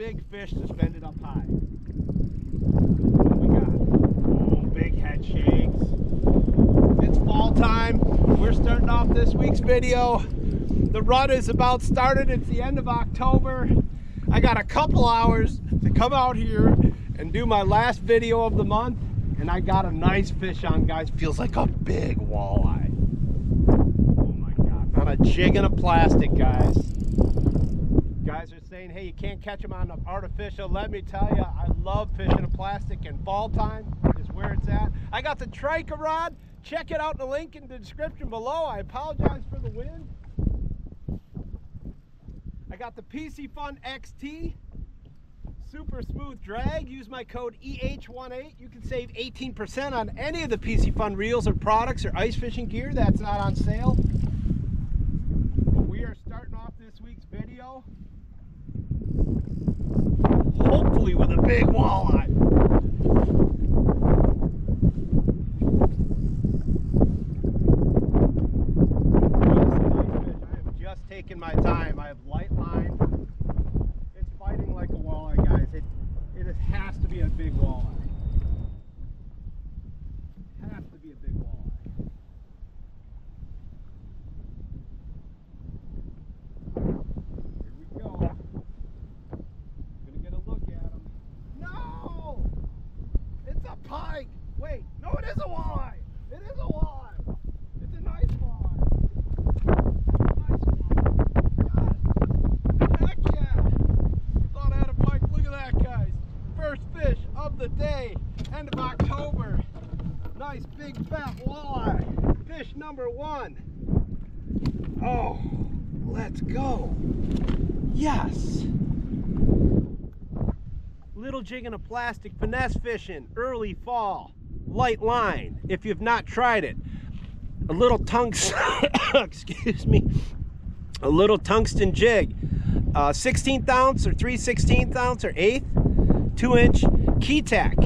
big fish suspended up high. What do we got? Oh, big head shakes. It's fall time. We're starting off this week's video. The run is about started. It's the end of October. I got a couple hours to come out here and do my last video of the month. And I got a nice fish on, guys. Feels like a big walleye. Oh my God. On a jig and a plastic, guys. Guys are saying, hey, you can't catch them on the artificial. Let me tell you, I love fishing a plastic, and fall time is where it's at. I got the Trika rod. Check it out in the link in the description below. I apologize for the wind. I got the Piscifun XT. Super smooth drag. Use my code EH18. You can save 18% on any of the Piscifun reels or products or ice fishing gear that's not on sale. But we are starting off this week's video, hopefully with a big walleye. I have just taken my time. I have light line. It's fighting like a walleye, guys. It has to be a big walleye. It has to be a big walleye. Here we go. Gonna get a look at him. No! It's a pike! Wait, no, it is a walleye! It is a walleye! It's a nice walleye! Nice walleye! Yes! Heck yeah! Thought I had a pike. Look at that, guys. First fish of the day, end of October. Nice big fat walleye. Fish number one. Oh, let's go. Yes. Little jig in a plastic, finesse fishing, early fall, light line. If you've not tried it, a little tungsten, excuse me, a little tungsten jig, 16th ounce or 3/16 ounce or 1/8, 2-inch key tack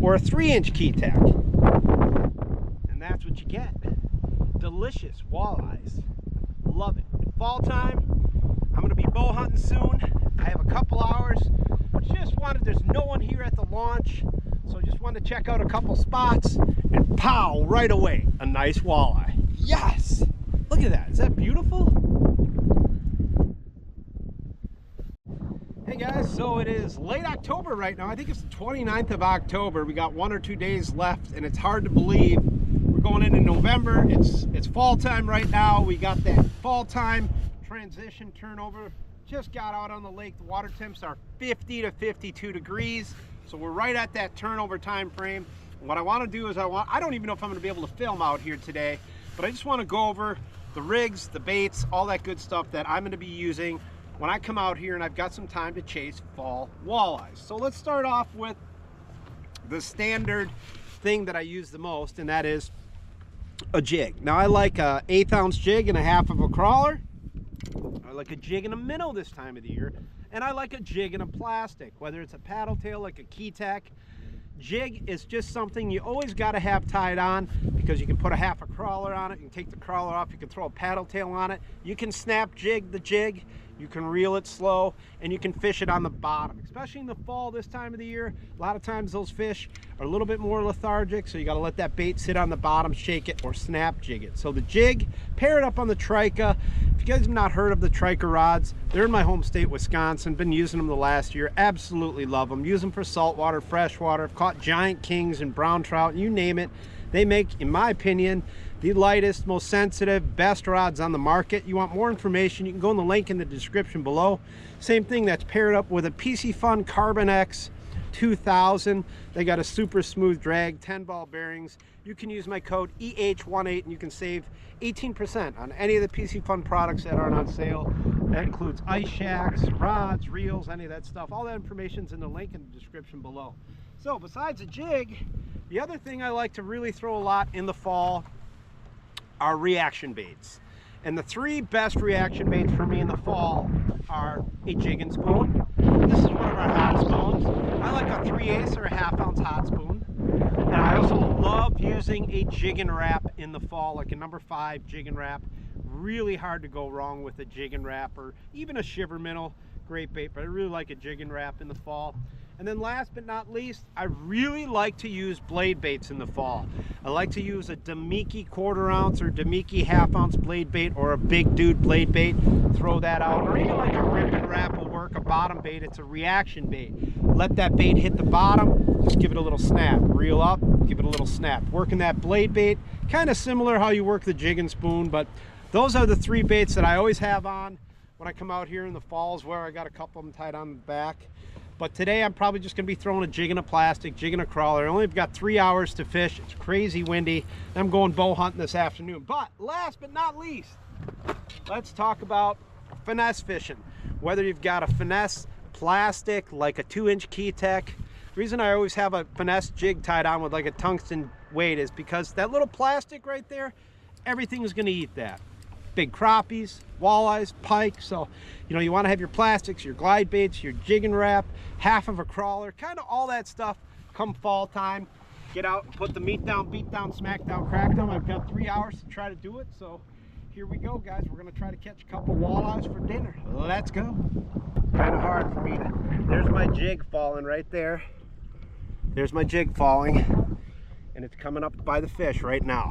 or a 3-inch key tack, and that's what you get. Delicious walleyes. Love it. Fall time. I'm gonna be bow hunting soon. I have a couple hours. There's no one here at the launch, so just wanted to check out a couple spots, and pow, right away, a nice walleye. Yes! Look at that. Is that beautiful? Hey guys, so it is late October right now. I think it's the 29th of October. We got 1 or 2 days left, and it's hard to believe we're going into November. It's fall time right now. We got that fall time transition turnover. Just got out on the lake. The water temps are 50 to 52 degrees, so we're right at that turnover time frame. And what I want to do is I don't even know if I'm going to be able to film out here today, but I just want to go over the rigs, the baits, all that good stuff that I'm going to be using when I come out here and I've got some time to chase fall walleyes. So let's start off with the standard thing that I use the most, and that is a jig. Now I like a 1/8 ounce jig and a 1/2 of a crawler. I like a jig and a minnow this time of the year, and I like a jig and a plastic, whether it's a paddle tail like a key tack. Jig is just something you always got to have tied on, because you can put a 1/2 a crawler on it, you can take the crawler off, you can throw a paddle tail on it, you can snap jig the jig, you can reel it slow, and you can fish it on the bottom. Especially in the fall this time of the year, a lot of times those fish are a little bit more lethargic, so you got to let that bait sit on the bottom, shake it, or snap jig it. So the jig, pair it up on the Trika. If you guys have not heard of the Trika rods, they're in my home state, Wisconsin. Been using them the last year. Absolutely love them. Use them for saltwater, freshwater. I've caught giant kings and brown trout, you name it. They make, in my opinion, the lightest, most sensitive, best rods on the market. You want more information, you can go in the link in the description below. Same thing, that's paired up with a Piscifun Carbon X 2000. They got a super smooth drag, 10 ball bearings. You can use my code EH18 and you can save 18% on any of the Piscifun products that aren't on sale. That includes ice shacks, rods, reels, any of that stuff. All that information's in the link in the description below. So besides a jig, the other thing I like to really throw a lot in the fall are reaction baits. And the 3 best reaction baits for me in the fall are a jig and spoon. This is one of our hot spoons. I like a 3/8 or a 1/2 ounce hot spoon. And I also love using a jig and wrap in the fall, like a number 5 jig and wrap. Really hard to go wrap with a jig and wrap, or even a shiver minnow. great bait, but I really like a jig and wrap in the fall. And then last but not least, I really like to use blade baits in the fall. I like to use a Damiki 1/4 ounce or Damiki 1/2 ounce blade bait, or a Big Dude blade bait. Throw that out, or even like a rip and wrap will work, a bottom bait. It's a reaction bait. Let that bait hit the bottom, just give it a little snap. Reel up, give it a little snap. Working that blade bait, kind of similar how you work the jig and spoon, but those are the 3 baits that I always have on when I come out here in the falls, where I got a couple of them tied on the back. But today I'm probably just going to be throwing a jig and a plastic, jig and a crawler. I only got 3 hours to fish. It's crazy windy. I'm going bow hunting this afternoon. But last but not least, let's talk about finesse fishing. Whether you've got a finesse plastic like a 2-inch Key-Tech. The reason I always have a finesse jig tied on with like a tungsten weight is because that little plastic right there, everything is going to eat that. Big crappies, walleyes, pike. So, you know, you want to have your plastics, your glide baits, your jig and wrap, half of a crawler, kind of all that stuff come fall time. Get out and put the meat down, beat down, smack down, crack down. I've got 3 hours to try to do it. So here we go, guys. We're going to try to catch a couple walleyes for dinner. Let's go. Kind of hard for me to, there's my jig falling right there. There's my jig falling, and it's coming up by the fish right now.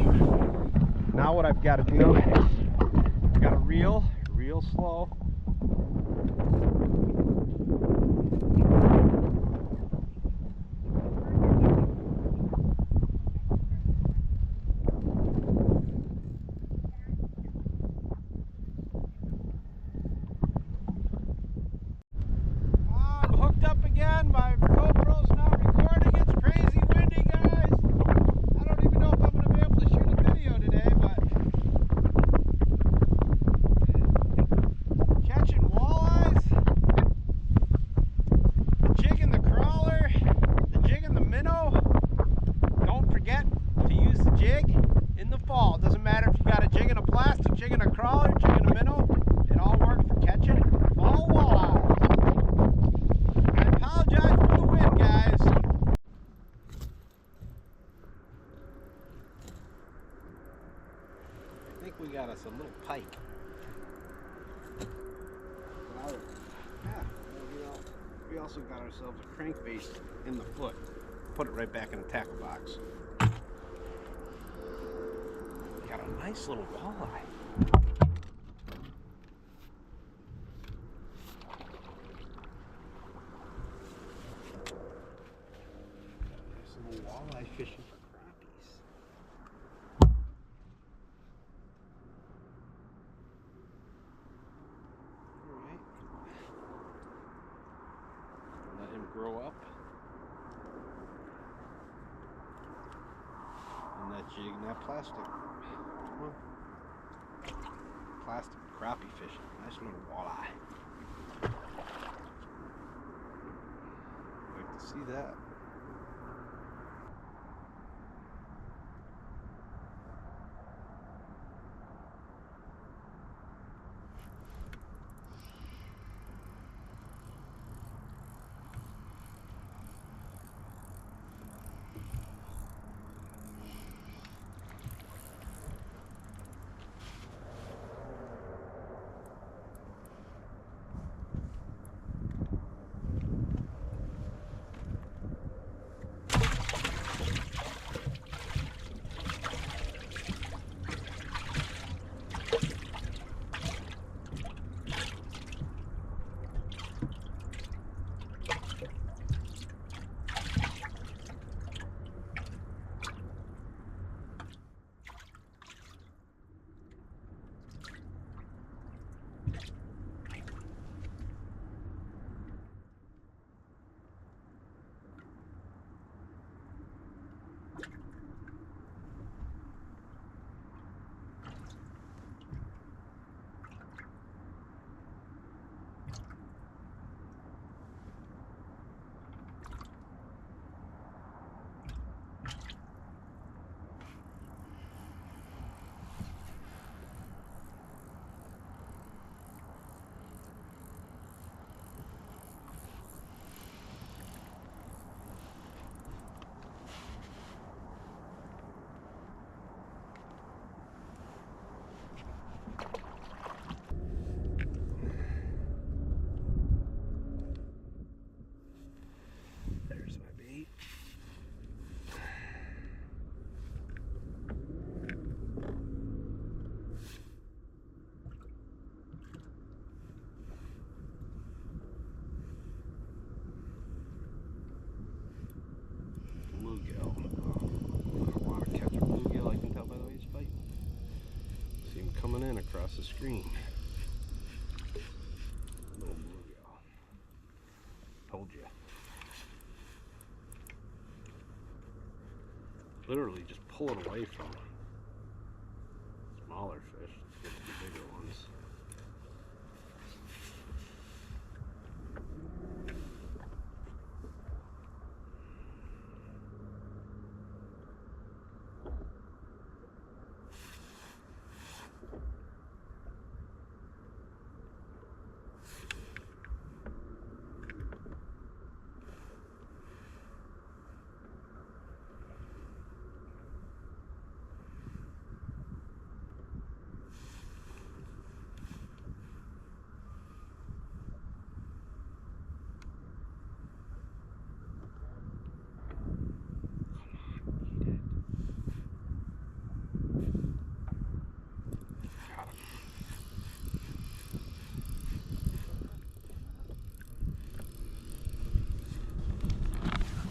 Now what I've got to do, I've got to reel real slow. I'm hooked up again. My GoPro's not recording. It's crazy windy, guys. I don't even know if I'm going to be able to shoot a video today, but catching walleyes, the jig and the crawler, the jig and the minnow. Don't forget to use the jig in the fall. It doesn't matter if you got a jig and a plastic, jig and a crawler, jig and a minnow. It all works for catching fall walleyes. I apologize for the wind, guys. I think we got us a little pike. We also got ourselves a crankbait in the foot. Put it right back in the tackle box. Got a nice little walleye. Some walleye fishing for crappies. Alright. Let him grow up. And that jig and that plastic. Come on. Plastic crappie fishing. Nice little walleye. Like to see that. the screen. Little bluegill. Told you. Literally just pull it away from smaller fish. Get the bigger ones.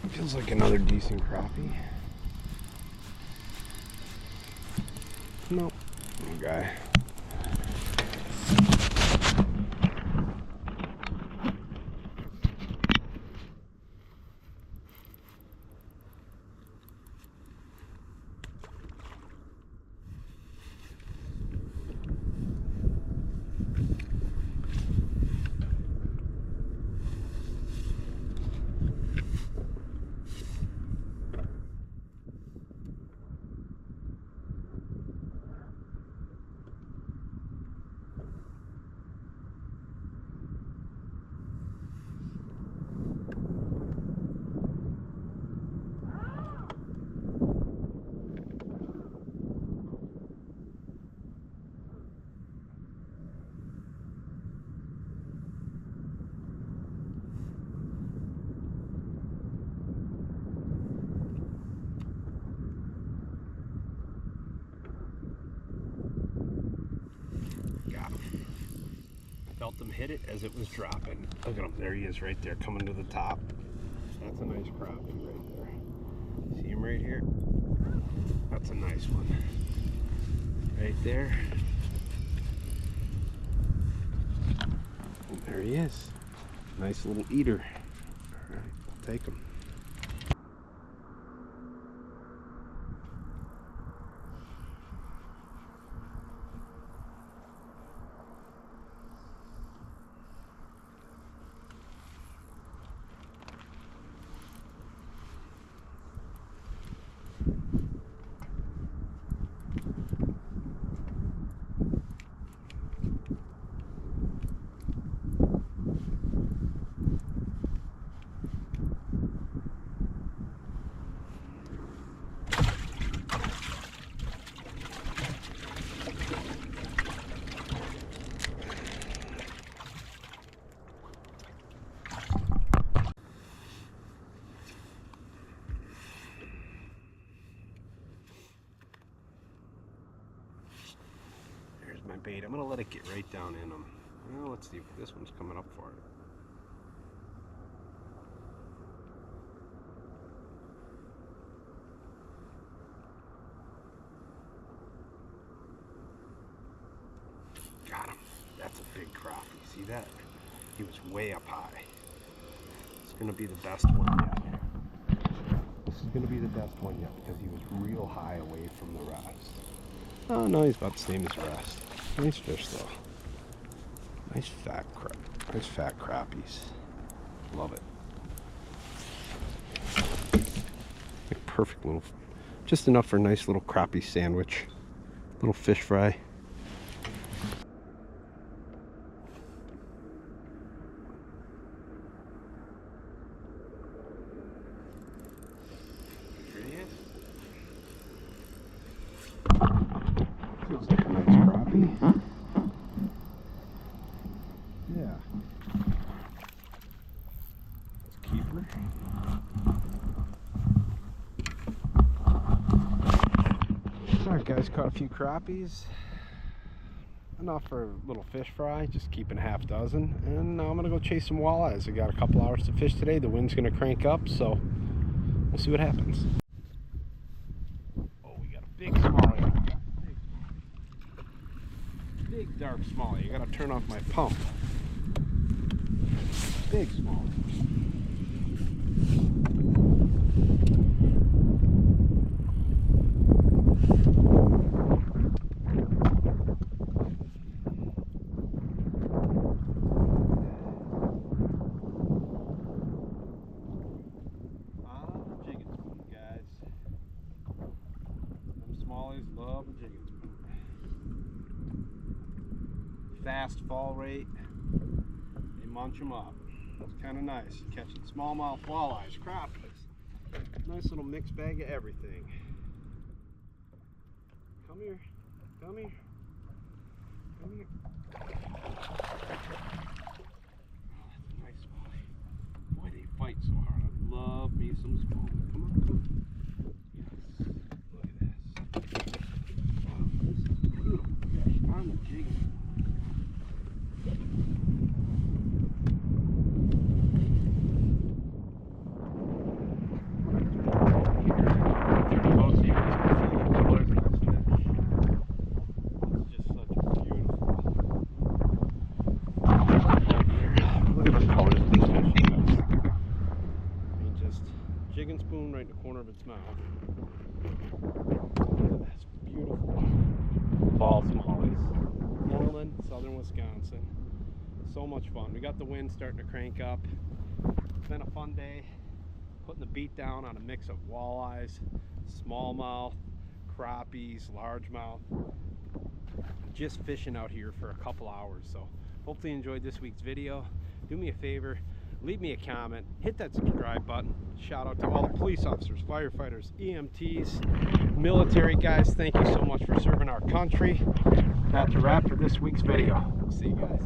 Feels like another decent crappie. Nope. Okay. Felt him hit it as it was dropping. Look at him, there he is right there coming to the top. That's a nice crappie right there. See him right here? That's a nice one. Right there. And there he is. Nice little eater. All right, I'll take him. My bait. I'm gonna let it get right down in them. Well, let's see if this one's coming up for it. Got him. That's a big crappie. See that? He was way up high. It's gonna be the best one yet. This is gonna be the best one yet because he was real high away from the rest. Oh no, he's about the same as the rest. Nice fish though. Nice fat crappies. Love it. Like perfect little, just enough for a nice little crappie sandwich. Little fish fry. Feels like a nice crappie. Yeah. Let's keep her. Alright guys, caught a few crappies. Enough for a little fish fry, just keeping half dozen. And now I'm gonna go chase some walleyes. I got a couple hours to fish today. The wind's gonna crank up, so we'll see what happens. Oh, we got a big smallie. Big dark smallie. You gotta turn off my pump. Big smallie. Love a jigging spoon. Fast fall rate, they munch them up. It's kind of nice. Catching smallmouth walleyes, crappies. Nice little mixed bag of everything. Come here, come here, come here. Oh, that's a nice walleye. Boy, they fight so hard. I love me some smallmouth. Come on, come on. I'm a jigging. It's just such a beautiful. Look at the colors of this fish. I mean, just jigging spoon right in the corner of its mouth. That's beautiful. Fall smallies. Southern Wisconsin. So much fun. We got the wind starting to crank up. It's been a fun day putting the beat down on a mix of walleyes, smallmouth, crappies, largemouth. Just fishing out here for a couple hours. So hopefully you enjoyed this week's video. Do me a favor, leave me a comment, hit that subscribe button. Shout out to all the police officers, firefighters, EMTs, military guys. Thank you so much for serving our country. That's a wrap for this week's video. See you guys.